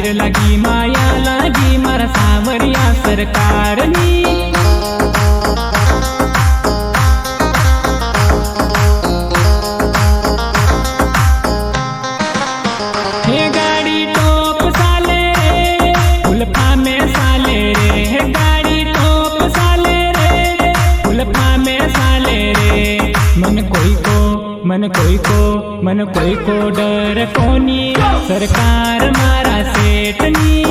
લાગી લાગી માયા લાગી મારા સાવરિયા સરકારની मन कोई को डर कोनी सरकार मारा सेठनी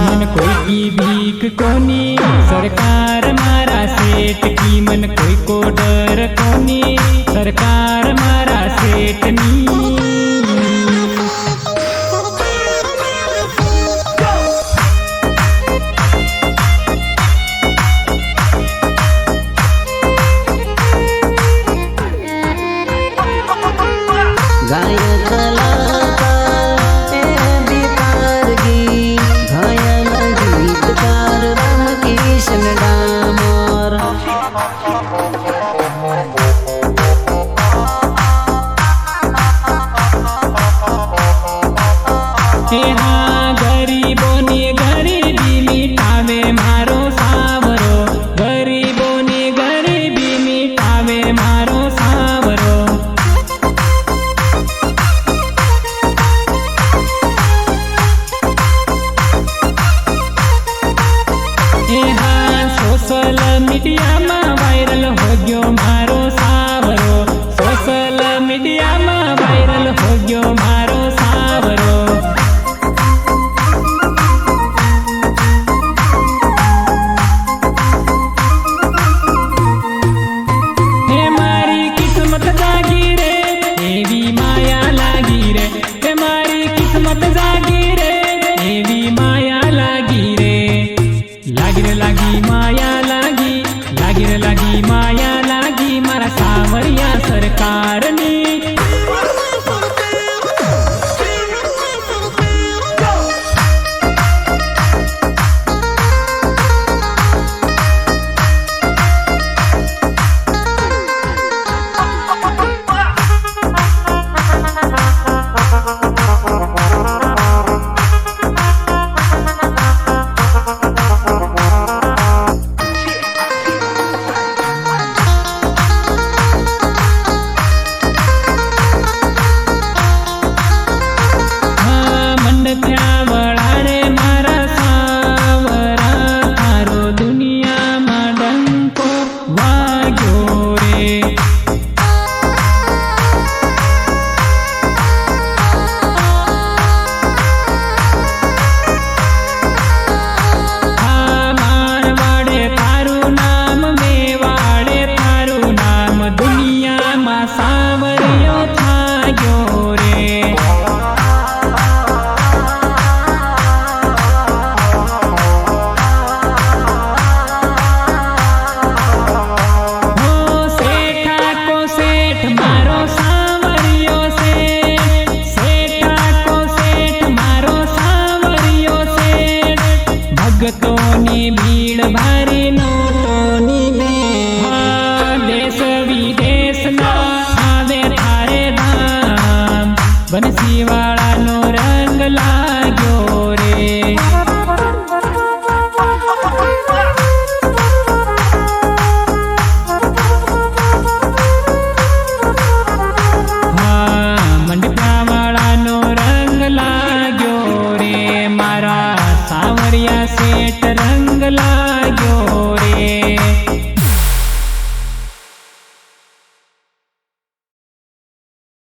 मन कोई की भीख कोनी सरकार मारा सेठ की मन कोई को डर कोनी सरकार मारा सेठनी सोशल मीडिया में वायरल हो गयो मारो सावरो सोशल मीडिया में वायरल हो गयो मारो सावरो हे मारी किस्मत जागी रे एवी माया लागी रे हे मारी किस्मत जागी रे एवी माया लागी रे लागी माया लागी माया लागी मारा सावरिया सरकारनी भीड़ भारी नोटोनी देश विदेश ना आवे थारे धाम बंसीवाड़ा नो रंग लाग्यो रे मंडपावाड़ा नो रंग लाग्यो रे मारा सावरिया सेठ